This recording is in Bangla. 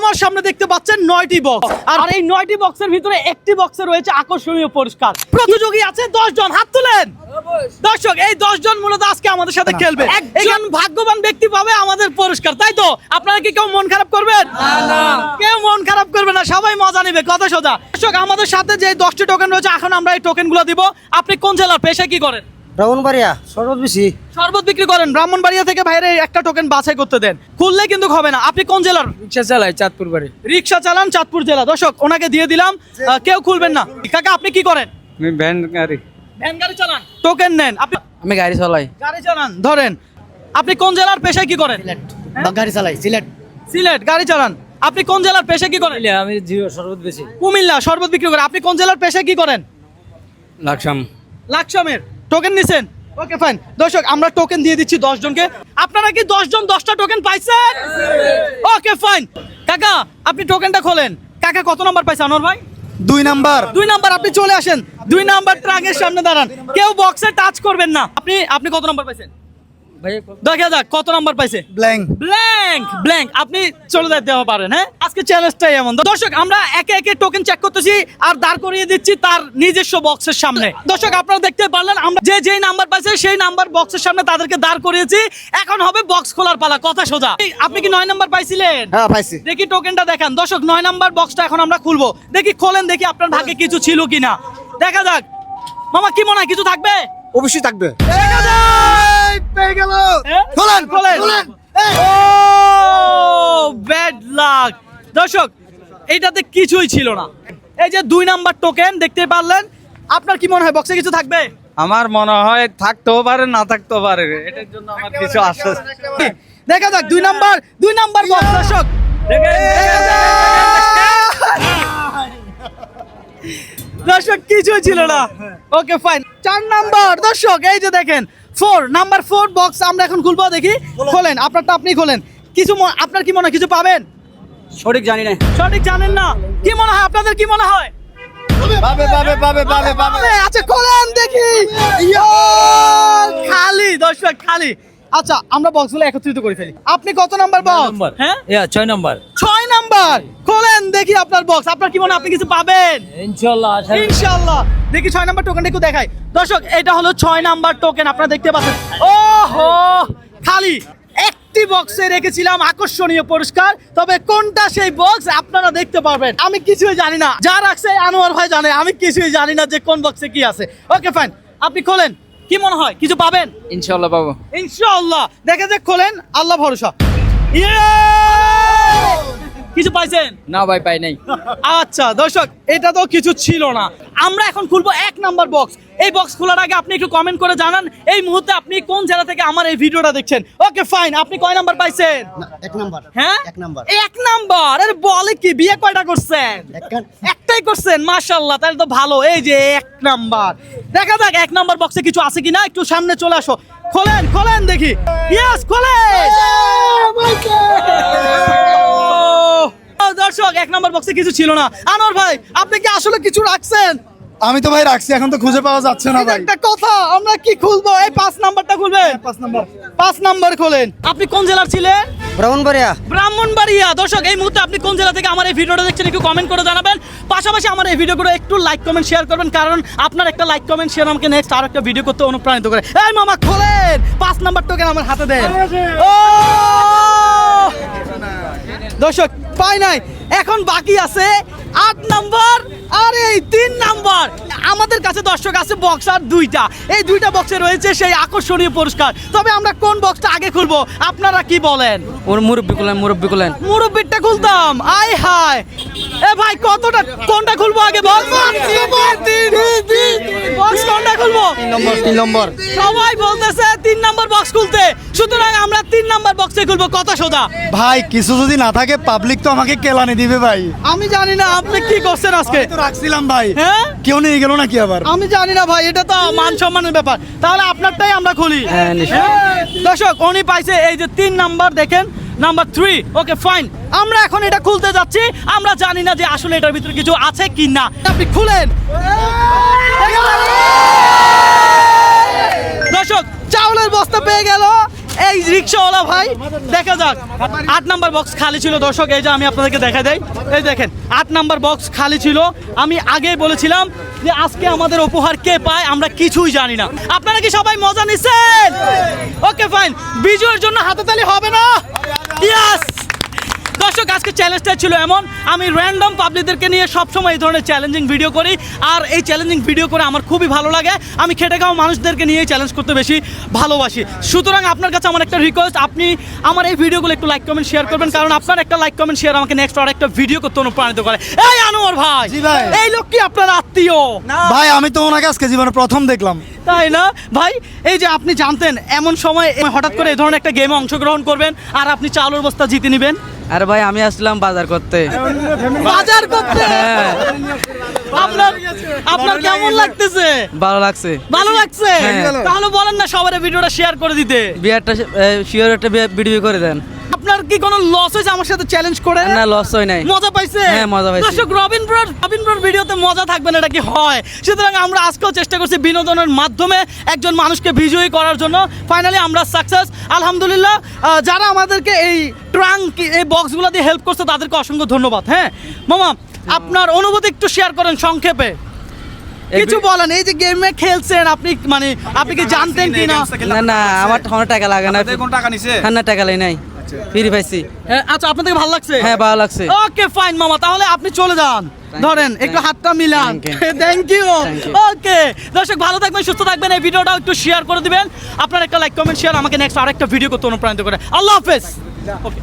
আমার সামনে দেখতে পাচ্ছেন 9টি বক্স, আর এই 9টি বক্সের ভিতরে একটি বক্সে রয়েছে আকর্ষণীয় পুরস্কার। প্রতিযোগী আছে 10 জন, হাত তুলেন। দর্শক, এই 10 জন মূলত আজকে আমাদের সাথে খেলবে। একজন ভাগ্যবান ব্যক্তি পাবে আমাদের পুরস্কার, তাই তো? আপনারা কি কেউ মন খারাপ করবেন? না, কেউ মন খারাপ করবে না, সবাই মজা নেবে, কথা সোজা। দর্শক, আমাদের সাথে যে 10টি টোকেন রয়েছে, এখন আমরা এই টোকেনগুলো দিব। আপনি কোন জেলার, পেশায় কি করেন? ব্রাহ্মণবাড়িয়া শরবত বেশি। শরবত বিক্রি করেন। ব্রাহ্মণবাড়িয়া থেকে বাইরে একটা টোকেন বাছাই করতে দেন, খুললে কিন্তু হবে না। আপনি কোন জেলার? রিক্সা চালাই চাঁদপুর বাড়ি। রিক্সা চালান, চাঁদপুর জেলা। দর্শক, ওনাকে দিয়ে দিলাম, কেউ খুলবেন না। কাকা, আপনি কি করেন? আমি ভ্যান গাড়ি। ভ্যান গাড়ি চালান, টোকেন নেন। আপনি? আমি গাড়ি চালাই। গাড়ি চালান, ধরেন। আপনি কোন জেলার, পেশায় কি করেন? গাড়ি চালাই সিলেট। সিলেট, গাড়ি চালান। আপনি কোন জেলার, পেশায় কি করেন? আমি জিও শরবত বেশি। কুমিল্লা, শরবত বিক্রি করেন। আপনি কোন জেলার, পেশায় কি করেন? লাকসাম। লাকসামের। টোকেন নিছেন? ওকে, ফাইন। দর্শক, আমরা টোকেন দিয়ে দিচ্ছি 10 জনকে। আপনারা কি 10 জন 10টা টোকেন পাইছেন? ওকে, ফাইন। কাকা, আপনি টোকেনটা খোলেন। কাকা, কত নাম্বার পাইছে আনোয়ার ভাই? 2 নাম্বার। 2 নাম্বার। আপনি চলে আসেন, 2 নাম্বার ট্রাকের সামনে দাঁড়ান। কেউ বক্সে টাচ করবেন না। আপনি কত নাম্বার পাইছেন? দেখা যাক কত নাম্বার পাইছে। ব্ল্যাঙ্ক। ব্ল্যাঙ্ক। আপনি চলে যেতে পারেন। হ্যাঁ, আজকে চ্যালেঞ্জটাই এমন। দর্শক, আমরা একে একে টোকেন চেক করতেছি আর দাঁড় করিয়ে দিচ্ছি তার নিজস্ব বক্সের সামনে। দর্শক, আপনারা দেখতে পারলেন, আমরা যেই নাম্বার পাইছে সেই নাম্বার বক্সের সামনে তাদেরকে দাঁড় করিয়েছি। এখন হবে বক্স খোলার পালা, কথা সোজা। আপনি কি 9 নাম্বার পাইছিলেন? হ্যাঁ, পাইছি। দেখি টোকেনটা দেখান। দর্শক, 9 নাম্বার বক্সটা এখন আমরা খুলবো। দেখি, খোলেন, দেখি আপনার ভাগ্যে কিছু ছিল কিনা। দেখা যাক। মামা, কি মনে হয় কিছু থাকবে? অবশ্যই থাকবে। দেখা যাক। পেয়ে গেল। হ্যাঁ? খোলেন, খোলেন। খোলেন। ও, ব্যাড লাক। দর্শক, এইটাতে কিছুই ছিল না। এই যে 2 নাম্বার টোকেন দেখতে পারলেন। আপনার কি মনে হয় বক্সে কিছু থাকবে? আমার মনে হয় থাকতেও পারে, না থাকতেও পারে। এটার জন্য আমার কিছু আশ্বাস। দেখা যাক 2 নাম্বার বক্স। দর্শক, দর্শক, কিছুই ছিল না। ওকে, ফাইন। 4 নাম্বার। দর্শক, এই যে দেখেন, 4 নাম্বার 4 বক্স আমরা এখন খুলবো। দেখি, খোলেন। আপনারটা আপনি খোলেন। আপনার কি মনে হয় কিছু পাবেন? সঠিক জানি না। সঠিক জানেন না? কি মনে হয় আপনাদের, কি মনে হয়? পাবে। আচ্ছা, খোলেন দেখি। খালি। দর্শক, খালি। আচ্ছা, আমরা বক্সগুলো একত্রিত করে ফেলি। আপনি কত নাম্বার বক্স? হ্যাঁ, 6 নাম্বার। 6 নাম্বার। খোলেন দেখি আপনার বক্স। আপনার কি মনে হয় আপনি কিছু পাবেন? ইনশাআল্লাহ। দেখি 6 নাম্বার টোকেনটা একটু দেখাই। দর্শক, এটা হলো 6 নাম্বার টোকেন, আপনারা দেখতে পাচ্ছেন। ওহো, খালি। একটি বক্সে রেখেছিলাম আকর্ষণীয় পুরস্কার, তবে কোনটা সেই বক্স আপনারা দেখতে পারবেন। আমি কিছুই জানি না, যা রাখছে আনোয়ার ভাই জানে। আমি কিছুই জানি না যে কোন বক্সে কি আছে। ওকে, ফাইন। আপনি খোলেন। কি মনে হয় কিছু পাবেন? ইনশাআল্লাহ পাবো। ইনশাআল্লাহ। দেখা যাক, খোলেন, আল্লাহ ভরসা। কিছু পাইছেন? না ভাই, পাই নাই। আচ্ছা দর্শক, এটা তো কিছু ছিল না। আমরা এখন খুলবো 1 নাম্বার বক্স। এই বক্স খোলার আগে আপনি একটু কমেন্ট করে জানান এই মুহূর্তে আপনি কোন জেলা থেকে আমার এই ভিডিওটা দেখছেন। ওকে, ফাইন। আপনি কয় নাম্বার পাইছেন? 1 নাম্বার। হ্যাঁ, 1 নাম্বার। 1 নাম্বার। আরে বলে কি, বিয়ে কয়টা করছেন? একটাই করছেন, মাশাআল্লাহ। তাহলে তো ভালো। এই যে 1 নাম্বার। দেখা যাক 1 নাম্বার বক্সে কিছু আছে কিনা। একটু সামনে চলে আসো। খোলেন দেখি। ইয়েস, খোলেন। দর্শক, 1 নাম্বার বক্সে কিছু ছিল না। আনোয়ার ভাই, আপনি কি আসলে কিছু রাখছেন? আমি তো ভাই রাখছি, এখন তো খুঁজে পাওয়া যাচ্ছে না ভাই। একটা কথা, আমরা কি খুলবো? এই 5 নাম্বারটা খুলবেন। 5 নাম্বার। 5 নাম্বার খোলেন। আপনি কোন জেলার ছিলেন? ব্রাহ্মণবাড়িয়া। ব্রাহ্মণবাড়িয়া। দর্শক, এই মুহূর্তে আপনি কোন জেলা থেকে আমার এই ভিডিওটা দেখছেন একটু কমেন্ট করে জানাবেন। পাশাপাশি আমার এই ভিডিওগুলো একটু লাইক কমেন্ট শেয়ার করবেন, কারণ আপনার একটা লাইক কমেন্ট শেয়ার আমাকে নেক্সট আর একটা ভিডিও করতে অনুপ্রাণিত করে। এই মামা, খোলেন। 5 নাম্বার টোকেন আমার হাতে দেন। ও দর্শক, পাই নাই। এখন বাকি আছে 8 নাম্বার আর এই 3 নাম্বার। আমাদের কাছে দর্শক আছে বক্স আর 2টা। এই 2টা বক্সে রয়েছে সেই আকর্ষণীয় পুরস্কার। তবে আমরা কোন বক্সটা আগে খুলবো আপনারা কি বলেন? মুরব্বি কুলেন। মুরব্বিরটা খুলতাম। আয় হায়। এ ভাই, কোনটা খুলবো আগে? বক্স কোনটা খুলবো? 3 নম্বর। সবাই বলতেছে 3 নাম্বার বক্স খুলতে, সুতরাং আমরা 3 নাম্বার বক্সে খুলবো, কথা সোজা। ভাই, কিছু যদি না থাকে পাবলিক তো আমাকে কেলানি দিবে ভাই। আমি জানি না আপনি কি করছেন আজকে। তো রাখছিলাম ভাই। হ্যাঁ, কেউ নিয়ে গেল নাকি আবার? আমি জানি না ভাই, এটা তো মান সম্মানের ব্যাপার। তাহলে আপনারটাই আমরা খুলি। হ্যাঁ, নিশ্চয়ই। দর্শক, উনি পাইছে এই যে 3 নাম্বার, দেখেন নাম্বার 3। ওকে, ফাইন। আমরা এখন এটা খুলতে যাচ্ছি। আমরা জানি না যে আসলে এটার ভিতরে কিছু আছে কি না। আপনি খুলেন। দর্শক, চাউলের বস্তা পেয়ে গেল। এই রিক্সাওয়ালা ভাই, দেখা যাক। 8 নাম্বার বক্স খালি ছিল দর্শক, এই যে আমি আপনাদেরকে দেখা দেই, এই দেখেন 8 নাম্বার বক্স খালি ছিল। আমি আগেই বলেছিলাম যে আজকে আমাদের উপহার কে পায় আমরা কিছুই জানি না। আপনারা কি সবাই মজা নিছেন? ওকে ফাইন, বিজয়ের জন্য হাততালি হবে না? ইয়েস। দর্শক আজকে চ্যালেঞ্জটা ছিল এমন, আমি র্যান্ডম পাবলিকদেরকে নিয়ে সবসময় এই ধরনের চ্যালেঞ্জিং ভিডিও করি, আর এই চ্যালেঞ্জিং ভিডিও করে আমার খুবই ভালো লাগে। আমি খেটে খাওয়া মানুষদেরকে নিয়ে চ্যালেঞ্জ করতে বেশি ভালোবাসি। সুতরাং আপনার কাছে আমার একটা রিকোয়েস্ট, আপনি আমার এই ভিডিওগুলো একটু লাইক কমেন্ট শেয়ার করবেন, কারণ আপনার একটা লাইক কমেন্ট শেয়ার আমাকে নেক্সট আর একটা ভিডিও করতে অনুপ্রাণিত করে। এই আনোয়ার ভাই, জি ভাই। এই লোক কি আপনার আত্মীয়? ভাই আমি তো ওনাকে আজকে জীবনে প্রথম দেখলাম। তাই না ভাই? এই যে আপনি জানতেন এমন সময় হঠাৎ করে এই ধরনের একটা গেমে অংশগ্রহণ করবেন আর আপনি চাউলের বস্তা জিতে নেবেন? আরে ভাই আমি আসলাম বাজার করতে। বাজার করতে? হ্যাঁ। আপনার আপনার কেমন লাগতেছে? ভালো লাগছে। ভালো লাগছে? হ্যাঁ। তাহলে বলেন না সবার ভিডিওটা শেয়ার করে দিতে। বিয়ারটা শিওর একটা ভিডিও করে দেন। আপনার কি কোনো লস হয়েছে আমার সাথে চ্যালেঞ্জ করে? না লস হয় নাই। মজা পাইছে? হ্যাঁ, মজা পাইছি। দর্শক রবিন ব্রোর ভিডিওতে মজা থাকবে না, এটা কি হয়? সুতরাং আমরা আজকেও চেষ্টা করছি বিনোদনের মাধ্যমে একজন মানুষকে বিজয়ী করার জন্য। ফাইনালি আমরা সাকসেস আলহামদুলিল্লাহ। যারা আমাদেরকে এই ট্রাঙ্ক এই বক্সগুলো দিয়ে হেল্প করছে তাদেরকে অসংখ্য ধন্যবাদ। হ্যাঁ মামা, আপনার অনুভূতি একটু শেয়ার করেন সংক্ষেপে, কিছু বলেন। এই যে গেমে খেলছেন আপনি, মানে আপনি কি জানতেন কি না? না না আমার কোনো টাকা লাগে না। কোন টাকা নিছে? হ্যাঁ না টাকা লাই নাই, ফ্রি পাইছি। হ্যাঁ, আচ্ছা আপনাদের ভালো লাগছে? হ্যাঁ ভালো লাগছে। ওকে ফাইন মামা, তাহলে আপনি চলে যান। ধরেন একটু হাতটা মিলান। Thank you. Thank you. Thank you. Okay দর্শক ভালো থাকবেন, সুস্থ থাকবেন, এই ভিডিওটাও একটু শেয়ার করে দিবেন। আপনার একটা লাইক কমেন্ট শেয়ার আমাকে নেক্সট আরেকটা ভিডিও করতে অনুপ্রাণিত করে। আল্লাহ হাফেজ। ওকে।